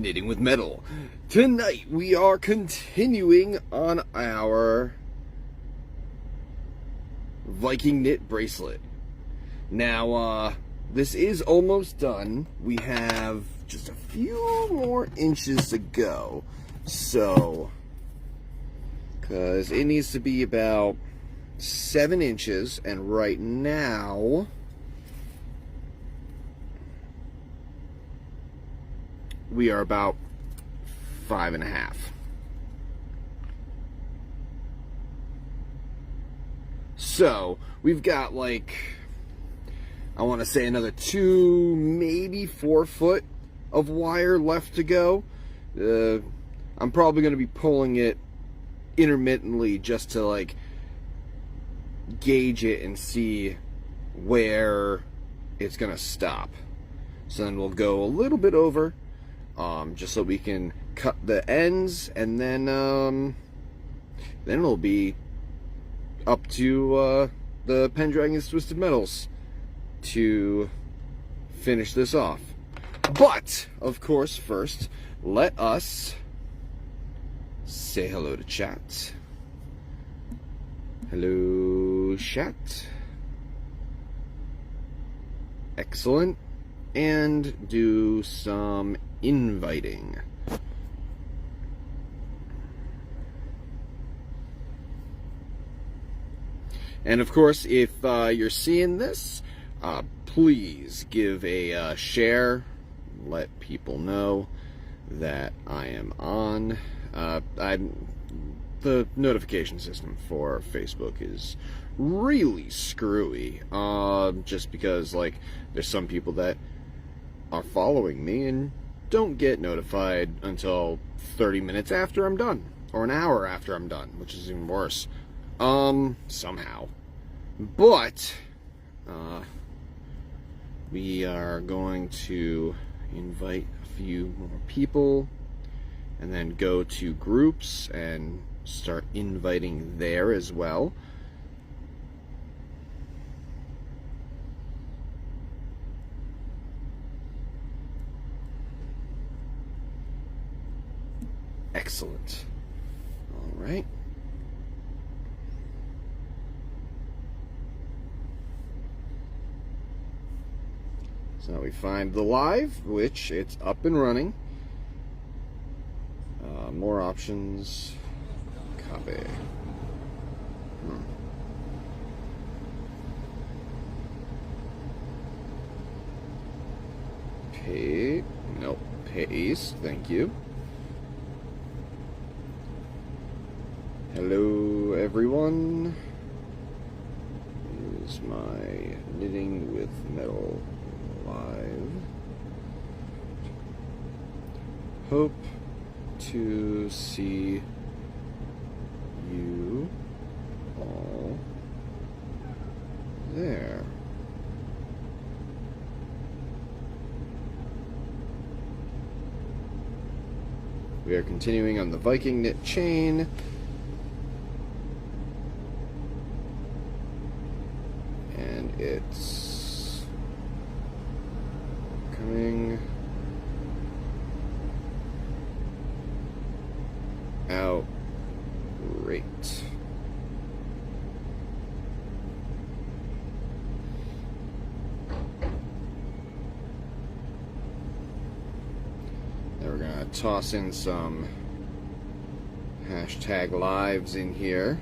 Knitting with Metal. Tonight we are continuing on our Viking knit bracelet. Now, this is almost done. We have just a few more inches to go. So, because it needs to be about 7 inches, and right now we are about 5.5. So we've got, like, I want to say another 2, maybe 4 foot of wire left to go. I'm probably going to be pulling it intermittently just to, like, gauge it and see where it's going to stop. So then we'll go a little bit over, just so we can cut the ends, and then it'll be up to the Pendragon's Twisted Metals to finish this off. But, of course, first, let us say hello to chat. Hello, chat. Excellent. And do some inviting. And of course, if you're seeing this, please give a share. Let people know that I am on. The notification system for Facebook is really screwy. Just because, like, there's some people that are following me and don't get notified until 30 minutes after I'm done, or an hour after I'm done, which is even worse. Somehow. But, we are going to invite a few more people, and then go to groups and start inviting there as well. Excellent. All right. So now we find the live, which it's up and running. More options. Copy. Nope. Paste. Thank you. Hello, everyone. Here's my Knitting with Metal live. Hope to see you all there. We are continuing on the Viking knit chain. And it's coming out great. Then we're gonna toss in some hashtag lives in here.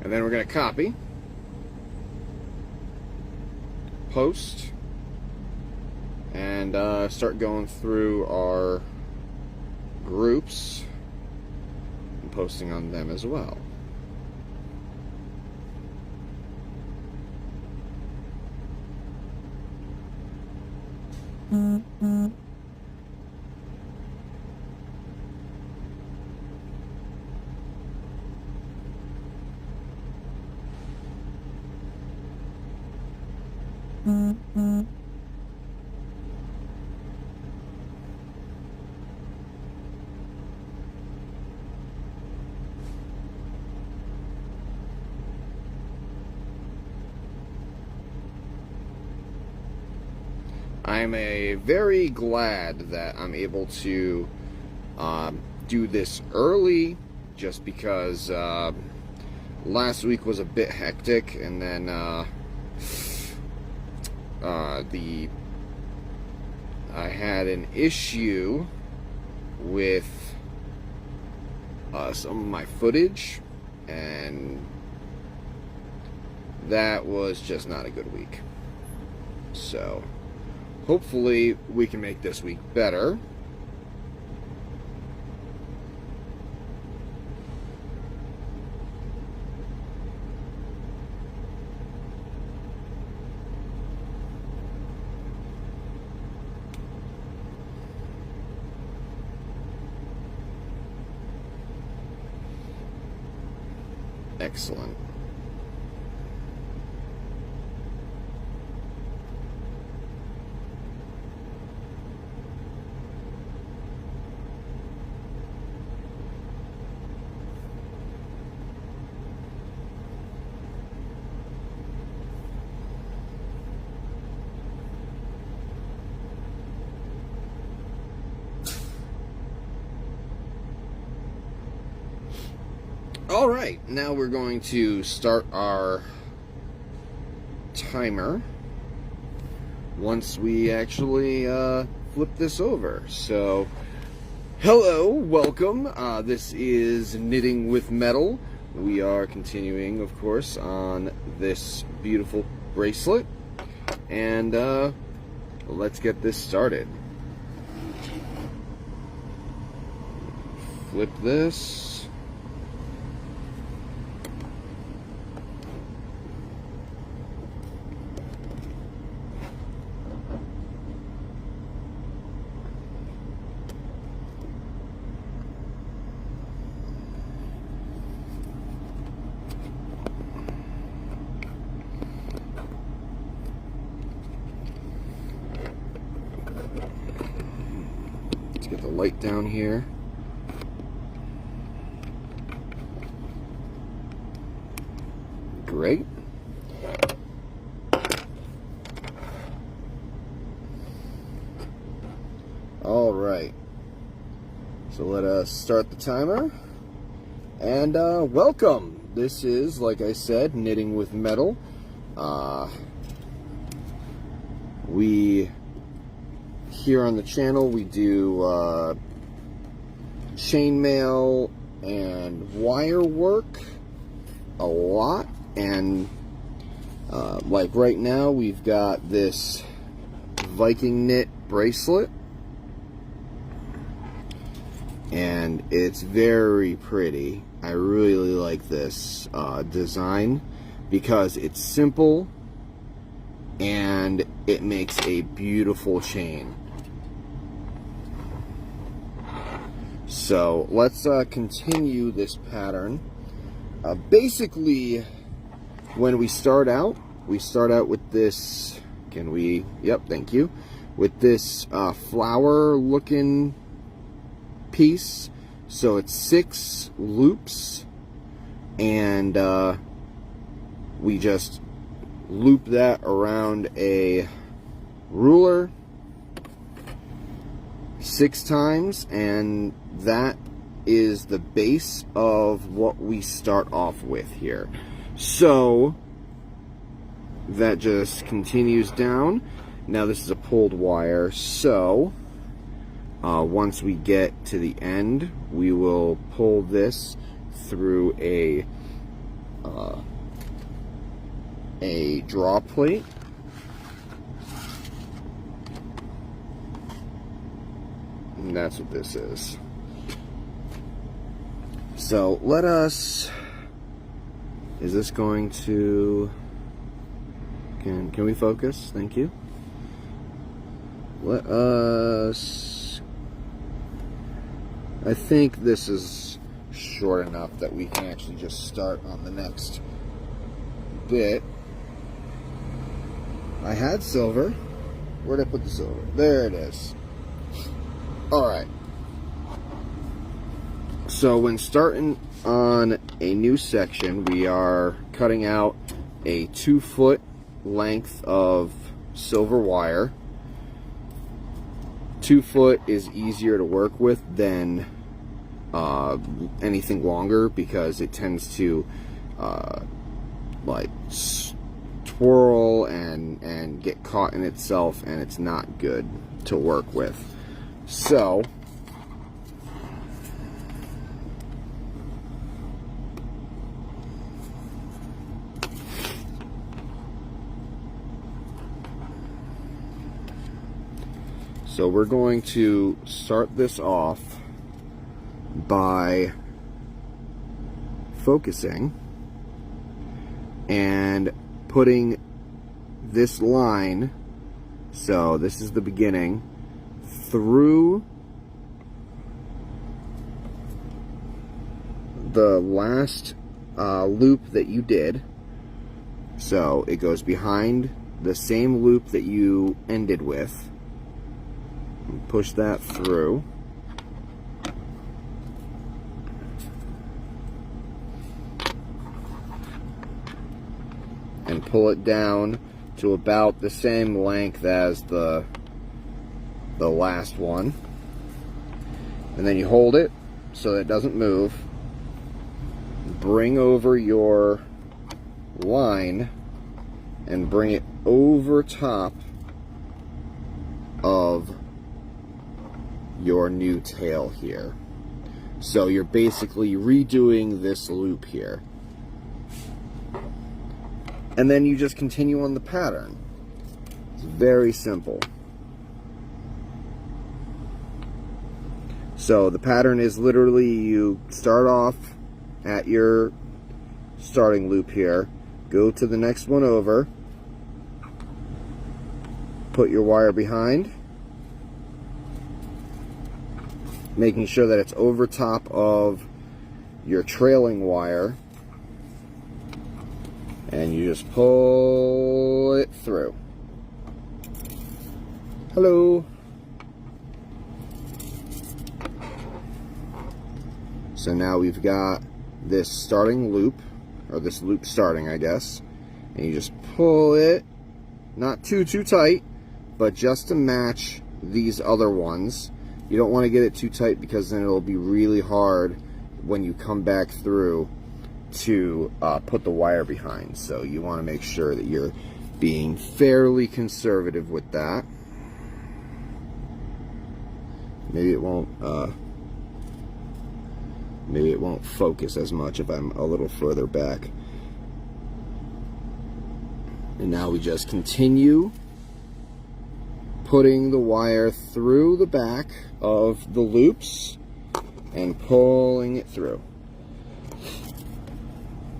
And then we're going to copy, post, and start going through our groups and posting on them as well. I'm very glad that I'm able to do this early, just because last week was a bit hectic, and then I had an issue with some of my footage, and that was just not a good week. So hopefully we can make this week better. Excellent. All right, now we're going to start our timer once we actually flip this over. So, hello, welcome. This is Knitting with Metal. We are continuing, of course, on this beautiful bracelet, and let's get this started. Flip this. Get the light down here. Great. All right. So let us start the timer. And welcome. This is, like I said, Knitting with Metal. Here on the channel, we do chainmail and wire work a lot, and like right now we've got this Viking knit bracelet, and it's very pretty. I really like this design because it's simple and it makes a beautiful chain. So let's continue this pattern. Basically, when we start out with this, yep, thank you, with this flower looking piece. So it's 6 loops, and we just loop that around a ruler 6 times, and that is the base of what we start off with here. So that just continues down. Now this is a pulled wire, so once we get to the end, we will pull this through a draw plate. And that's what this is. So let us, is this going to, can we focus? Thank you. let us... I think this is short enough that we can actually just start on the next bit. I had silver. Where'd I put the silver? There it is. Alright. So when starting on a new section, we are cutting out a 2-foot length of silver wire. 2 foot is easier to work with than anything longer, because it tends to like twirl and get caught in itself, and it's not good to work with. So we're going to start this off by focusing and putting this line, so this is the beginning, through the last loop that you did. So it goes behind the same loop that you ended with. Push that through. And pull it down to about the same length as the last one. And then you hold it so that it doesn't move. Bring over your line and bring it over top of your new tail here. So you're basically redoing this loop here. And then you just continue on the pattern. It's very simple. So the pattern is literally, you start off at your starting loop here, go to the next one over, put your wire behind, making sure that it's over top of your trailing wire, and you just pull it through. Hello. So now we've got this starting loop, or this loop starting, I guess, and you just pull it, not too tight, but just to match these other ones. You don't want to get it too tight, because then it'll be really hard when you come back through to put the wire behind. So you want to make sure that you're being fairly conservative with that. Maybe it won't focus as much if I'm a little further back. And now we just continue putting the wire through the back of the loops and pulling it through.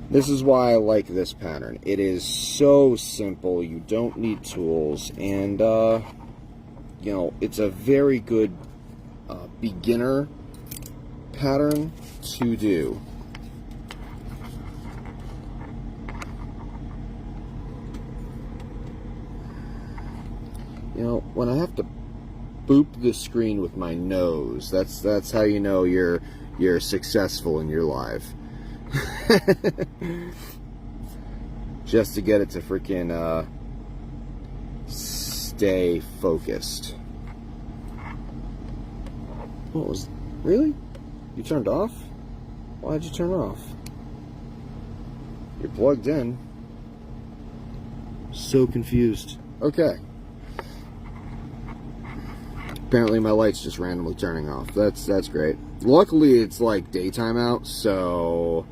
This is why I like this pattern. It is so simple. You don't need tools, and you know, it's a very good beginner pattern to do. You know, when I have to boop the screen with my nose, that's how you know you're successful in your life. Just to get it to freaking stay focused. What was... Really? You turned off? Why'd you turn off? You're plugged in. So confused. Okay. Apparently my light's just randomly turning off. That's great. Luckily it's like daytime out, so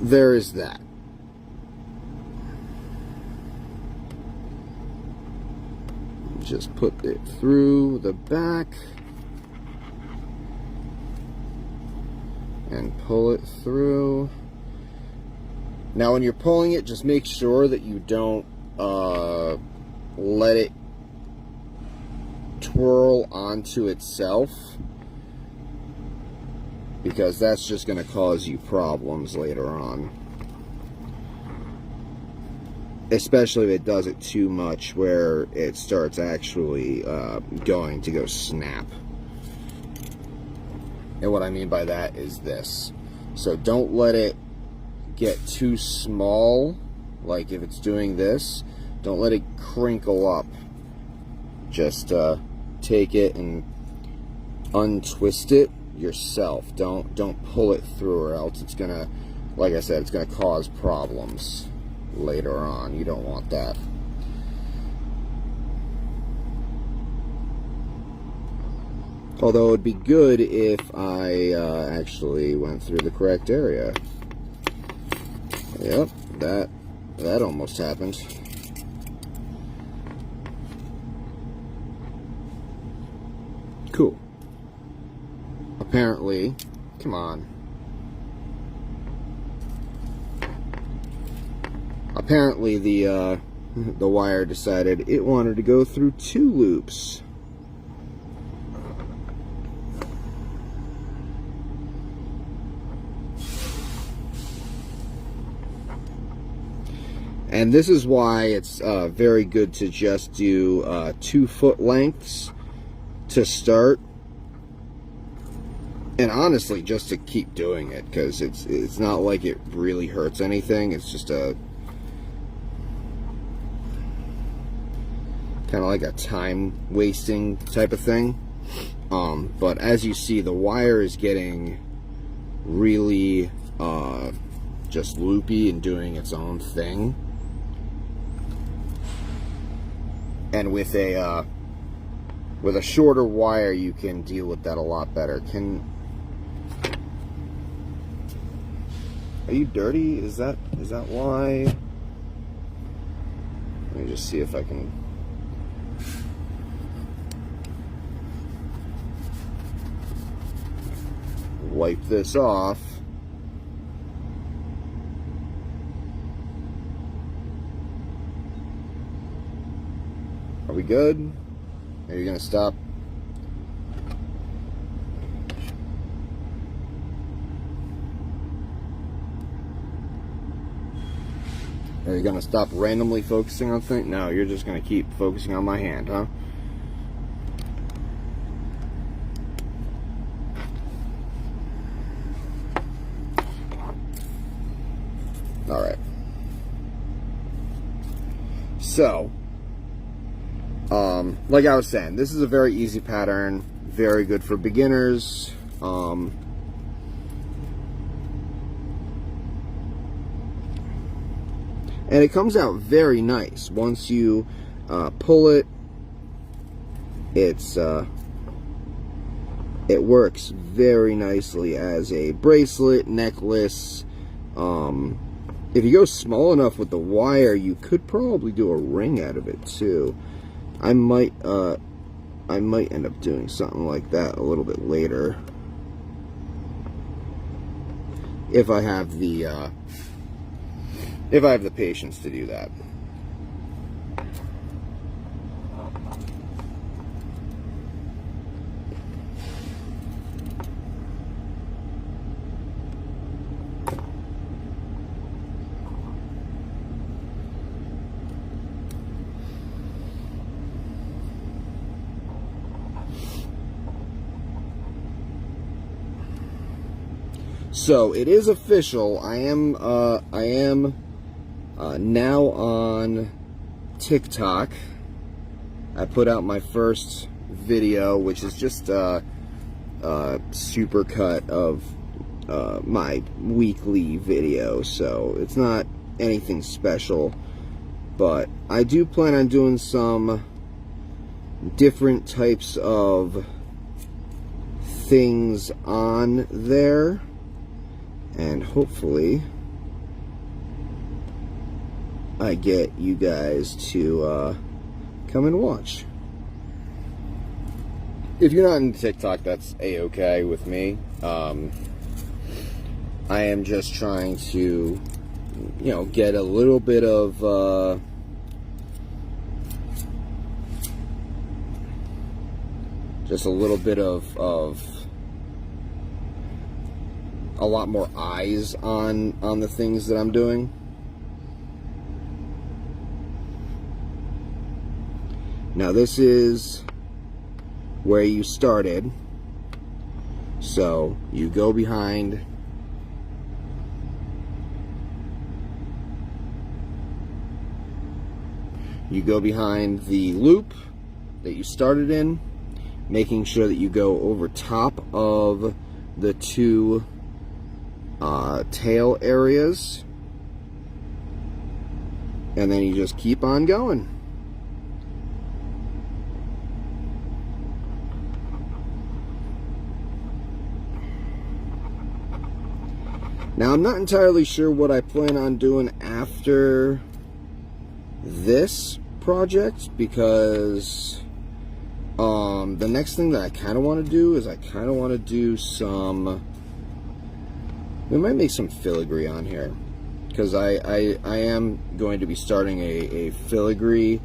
there is that. Just put it through the back and pull it through. Now when you're pulling it, just make sure that you don't let it twirl onto itself, because that's just going to cause you problems later on. Especially if it does it too much where it starts actually going to go snap. And what I mean by that is this. So don't let it get too small. Like if it's doing this, don't let it crinkle up. Just take it and untwist it yourself. Don't pull it through, or else it's gonna, like I said, it's gonna cause problems later on. You don't want that. Although it would be good if I actually went through the correct area. Yep, that almost happened. Cool. Apparently, come on. Apparently the wire decided it wanted to go through 2 loops. And this is why it's very good to just do 2-foot lengths to start. And honestly, just to keep doing it, because it's not like it really hurts anything. It's just a kind of like a time wasting type of thing. But as you see, the wire is getting really just loopy and doing its own thing. And with a shorter wire, you can deal with that a lot better. Are you dirty? Is that why? Let me just see if I can. Wipe this off. Are we good? Are you gonna stop? Are you gonna stop randomly focusing on things? No, you're just gonna keep focusing on my hand, huh? Alright. So, like I was saying, this is a very easy pattern, very good for beginners. And it comes out very nice. Once you pull it, it works very nicely as a bracelet, necklace. If you go small enough with the wire, you could probably do a ring out of it too. I might end up doing something like that a little bit later, if I have the patience to do that. So it is official. I am now on TikTok. I put out my first video, which is just a supercut of my weekly video, so it's not anything special, but I do plan on doing some different types of things on there, and hopefully I get you guys to come and watch. If you're not in TikTok, that's a-okay with me. I am just trying to, get a little bit of just a little bit of a lot more eyes on the things that I'm doing. Now this is where you started, so you go behind the loop that you started in, making sure that you go over top of the two tail areas, and then you just keep on going. Now I'm not entirely sure what I plan on doing after this project, because the next thing that I kind of want to do is I kind of want to do some, we might make some filigree on here, because I am going to be starting a filigree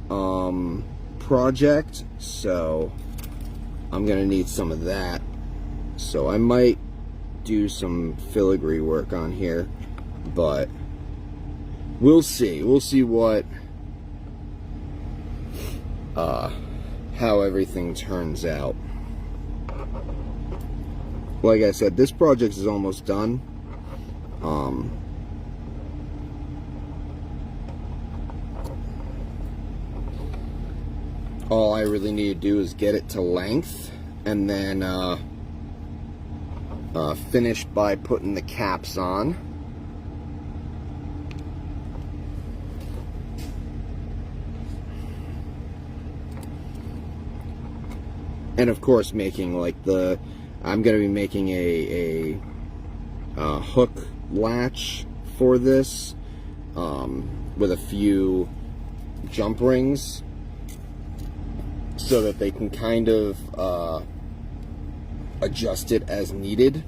project, so I'm gonna need some of that. So I might do some filigree work on here, but we'll see what how everything turns out. Like I said, this project is almost done. All I really need to do is get it to length, and then finish by putting the caps on. And of course, making like I'm going to be making a hook latch for this, with a few jump rings, so that they can kind of adjust it as needed.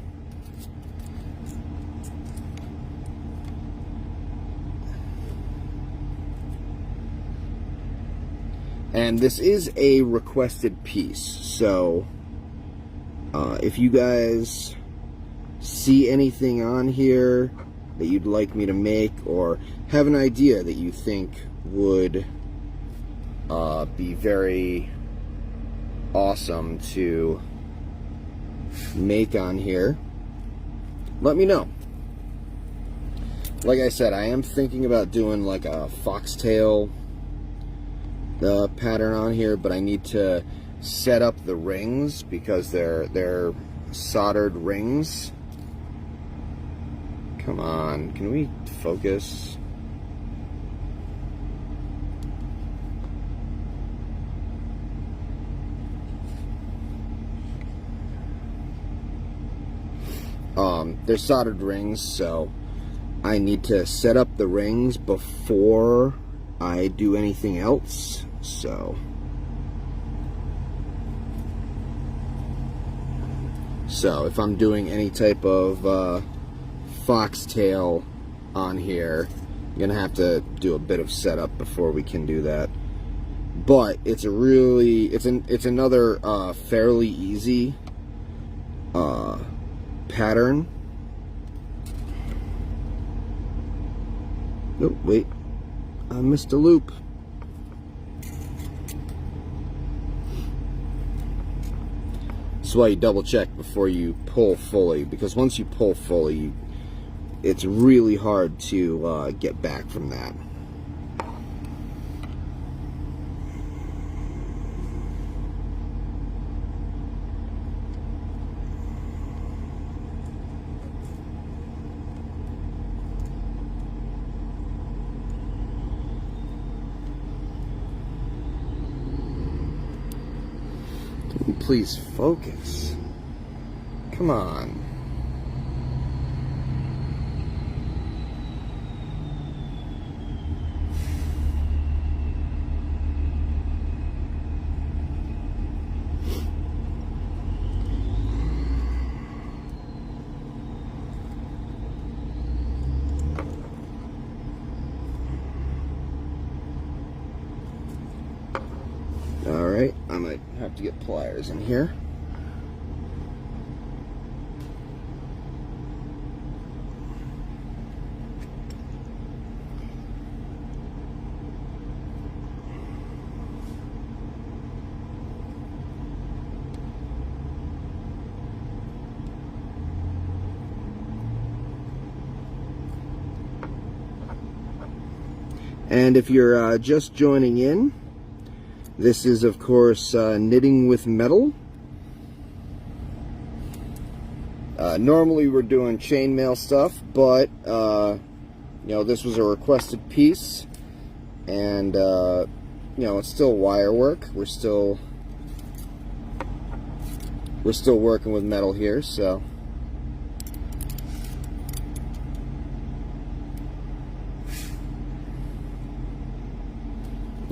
And this is a requested piece, so if you guys see anything on here that you'd like me to make, or have an idea that you think would be very awesome to make on here, let me know. Like I said, I am thinking about doing like a foxtail pattern on here, but I need to set up the rings because they're soldered rings. Come on, can we focus? They're soldered rings, so I need to set up the rings before I do anything else. So if I'm doing any type of foxtail on here, I'm gonna have to do a bit of setup before we can do that. But it's it's another fairly easy pattern. Oh wait, I missed a loop. That's why you double check before you pull fully, because once you pull fully, it's really hard to get back from that. Please focus. Come on. Alright, I might have have to get pliers in here. And if you're just joining in, this is, of course, Knitting with Metal. Normally we're doing chainmail stuff, but, you know, this was a requested piece, and, you know, it's still wire work. We're still working with metal here, so.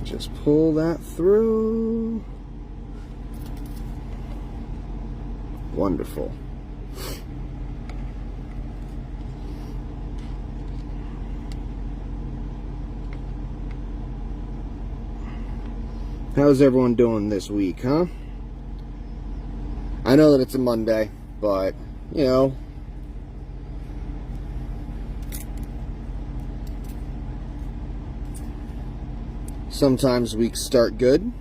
Just pull that through. Wonderful. How's everyone doing this week, huh? I know that it's a Monday, but, you know, sometimes weeks start good.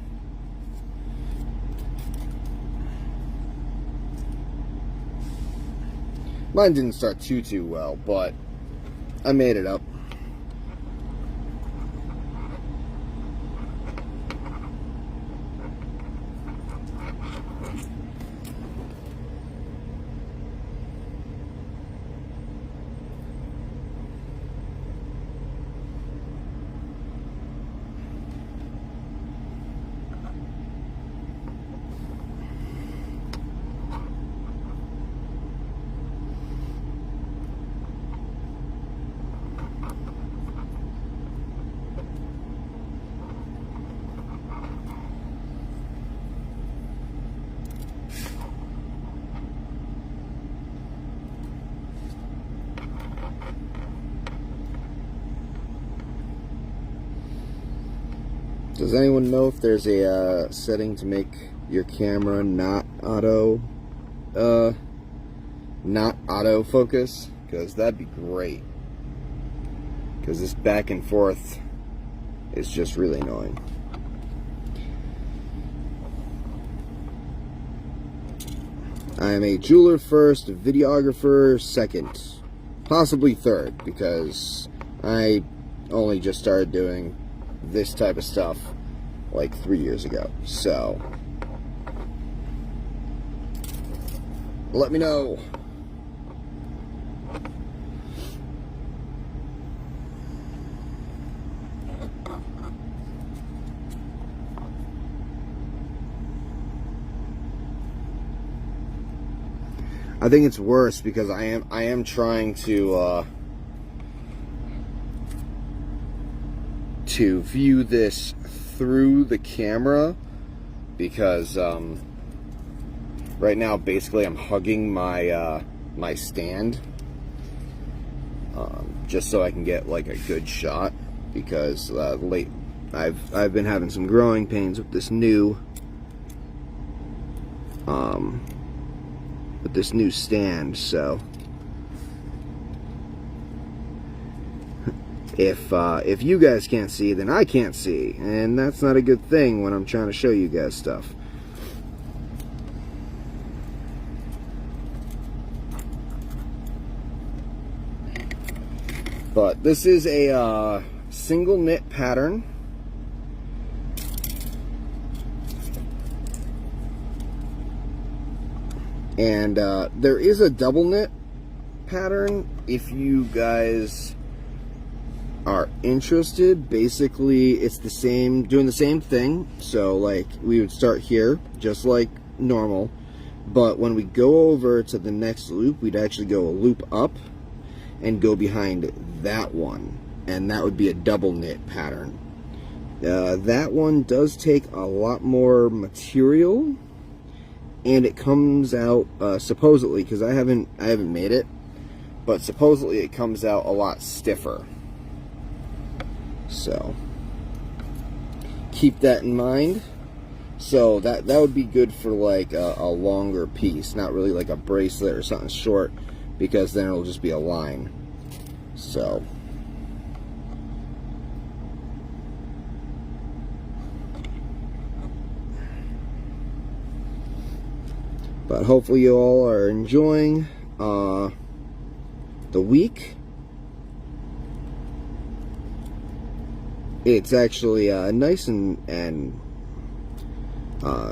Mine didn't start too well, but I made it up. Does anyone know if there's a setting to make your camera not autofocus? Because that'd be great. Because this back and forth is just really annoying. I am a jeweler first, a videographer second, possibly third, because I only just started doing this type of stuff like 3 years ago. So let me know. I think it's worse because I am trying to view this through the camera, because right now basically I'm hugging my my stand just so I can get like a good shot, because I've been having some growing pains with this new stand, so if you guys can't see, then I can't see, and that's not a good thing when I'm trying to show you guys stuff. But this is a single knit pattern. And there is a double knit pattern if you guys are interested. Basically, it's the same, doing the same thing. So like we would start here just like normal, but when we go over to the next loop, we'd actually go a loop up and go behind that one, and that would be a double knit pattern. That one does take a lot more material, and it comes out supposedly, because I haven't made it, but supposedly it comes out a lot stiffer. So keep that in mind. So that would be good for like a longer piece, not really like a bracelet or something short, because then it'll just be a line. So but hopefully you all are enjoying the week. It's actually nice and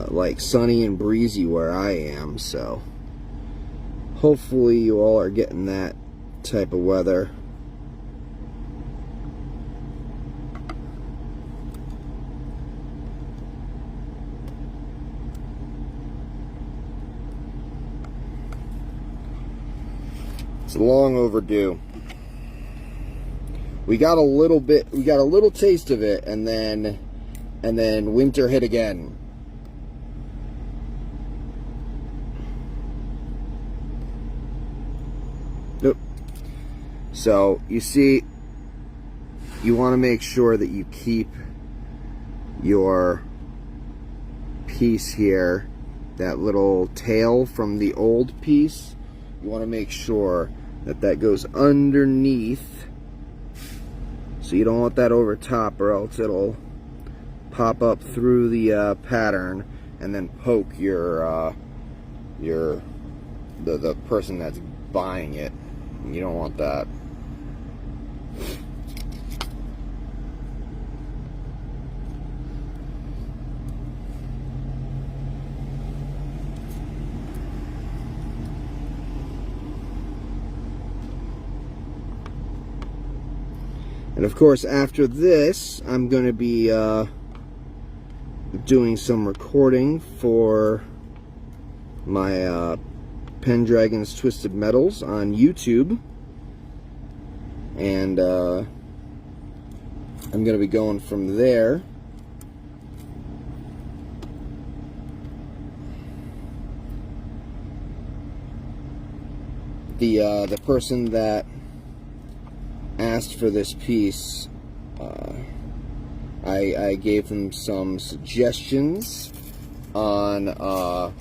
like sunny and breezy where I am, so hopefully you all are getting that type of weather. It's long overdue. We got a little taste of it, and then winter hit again. Nope. So you see, you want to make sure that you keep your piece here, that little tail from the old piece. You want to make sure that that goes underneath, so you don't want that over top, or else it'll pop up through the pattern and then poke the person that's buying it. You don't want that. And of course, after this, I'm going to be doing some recording for my Pendragon's Twisted Metals on YouTube. And I'm going to be going from there. The person that asked for this piece, I gave them some suggestions on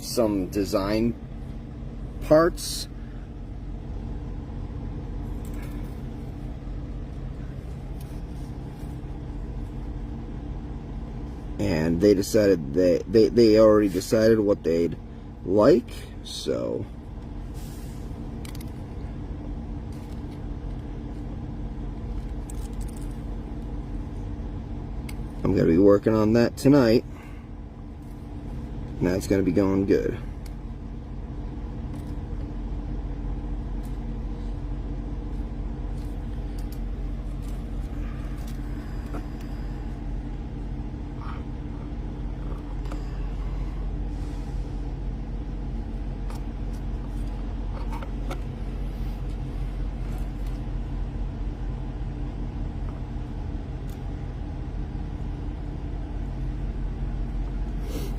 some design parts, and they decided they already decided what they'd like, so I'm going to be working on that tonight, and that's going to be going good.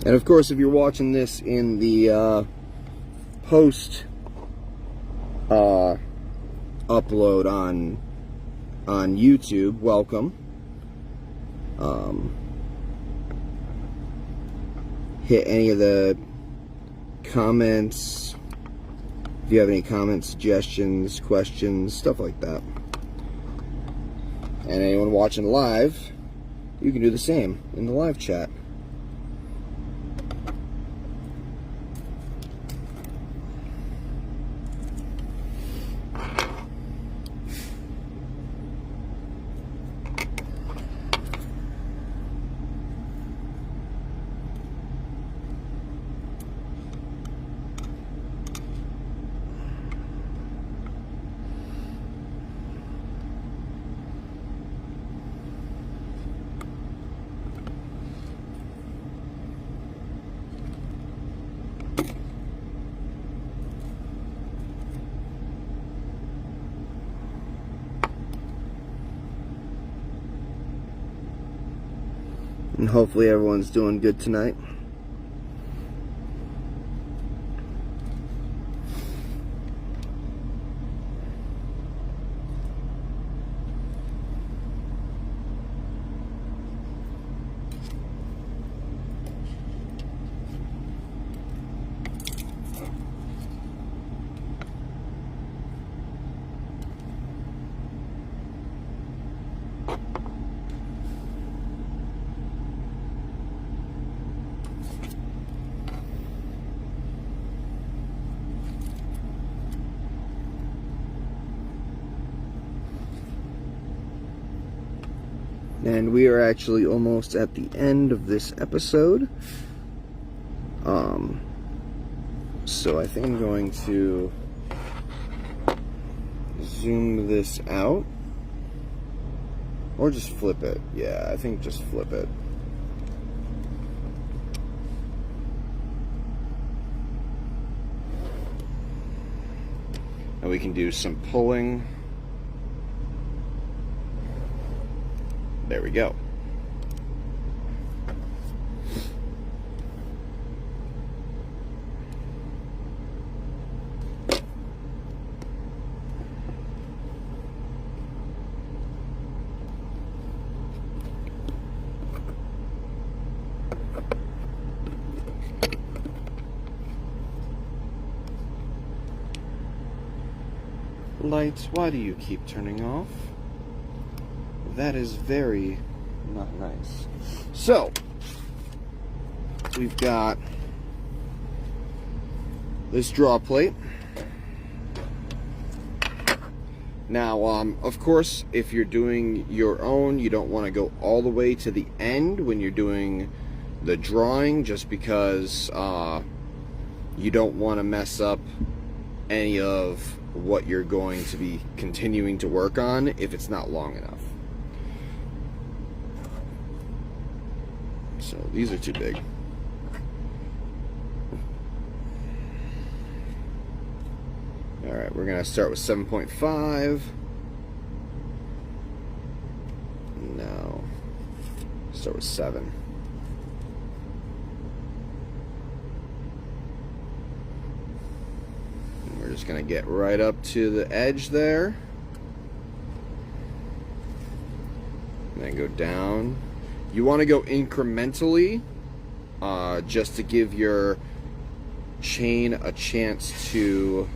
And of course, if you're watching this in the post upload on YouTube, welcome. Hit any of the comments if you have any comments, suggestions, questions, stuff like that. And anyone watching live, you can do the same in the live chat. And hopefully everyone's doing good tonight. And we are actually almost at the end of this episode. So I think I'm going to zoom this out. Or just flip it. Yeah, I think just flip it. And we can do some pulling. There we go. Lights, why do you keep turning off? That is very not nice. So, we've got this draw plate. Now, of course, if you're doing your own, you don't want to go all the way to the end when you're doing the drawing, just because you don't want to mess up any of what you're going to be continuing to work on if it's not long enough. So these are too big. Alright, we're gonna start with 7.5. No. Start with 7. We're just going to get right up to the edge there. And then go down. You want to go incrementally, just to give your chain a chance to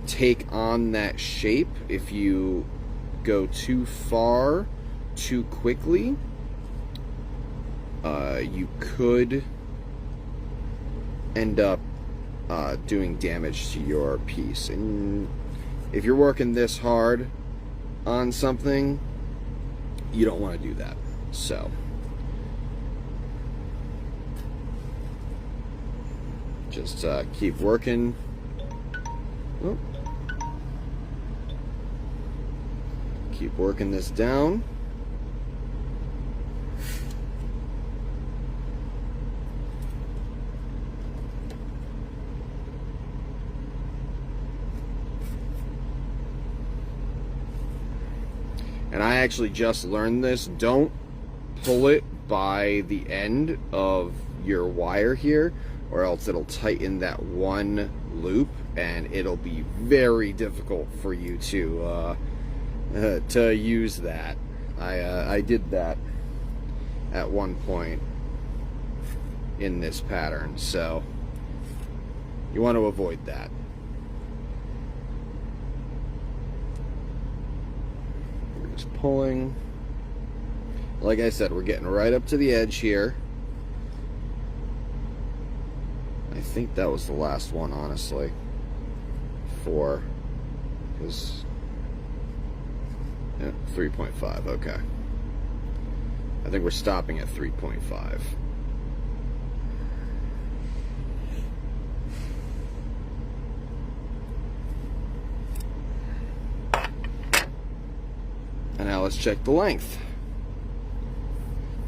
take on that shape. If you go too far, too quickly, you could end up doing damage to your piece. And if you're working this hard on something, you don't want to do that. So just keep working. Oh. Keep working this down. And I actually just learned this. Don't pull it by the end of your wire here, or else it'll tighten that one loop, and it'll be very difficult for you to use that. I did that at one point in this pattern, so you want to avoid that. Just pulling. Like I said, we're getting right up to the edge here. I think that was the last one, honestly. 4 is 3.5. Okay. I think we're stopping at 3.5. And now let's check the length.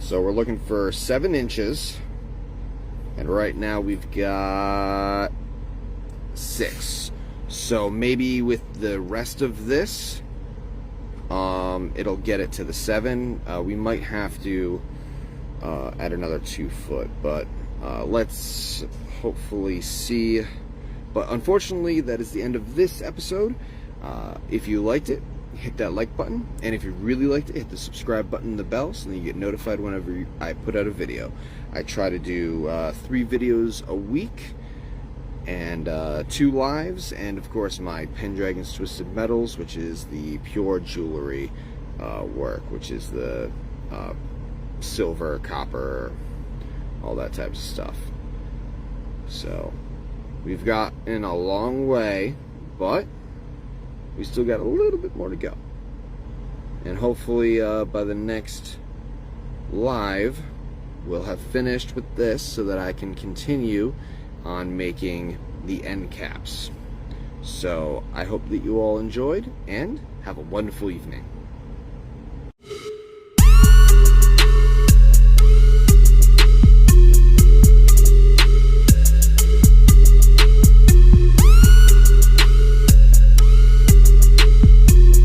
So we're looking for 7 inches. And right now we've got 6. So maybe with the rest of this, it'll get it to the 7. We might have to add another 2 foot, but let's hopefully see. But unfortunately, that is the end of this episode. If you liked it, hit that like button, and if you really liked it, hit the subscribe button and the bell so that you get notified whenever I put out a video. I try to do 3 videos a week, and 2 lives, and of course my Pendragon's Twisted Metals, which is the pure jewelry work, which is the silver, copper, all that types of stuff. So we've gotten a long way, but we still got a little bit more to go. And hopefully by the next live we'll have finished with this so that I can continue on making the end caps. So I hope that you all enjoyed, and have a wonderful evening.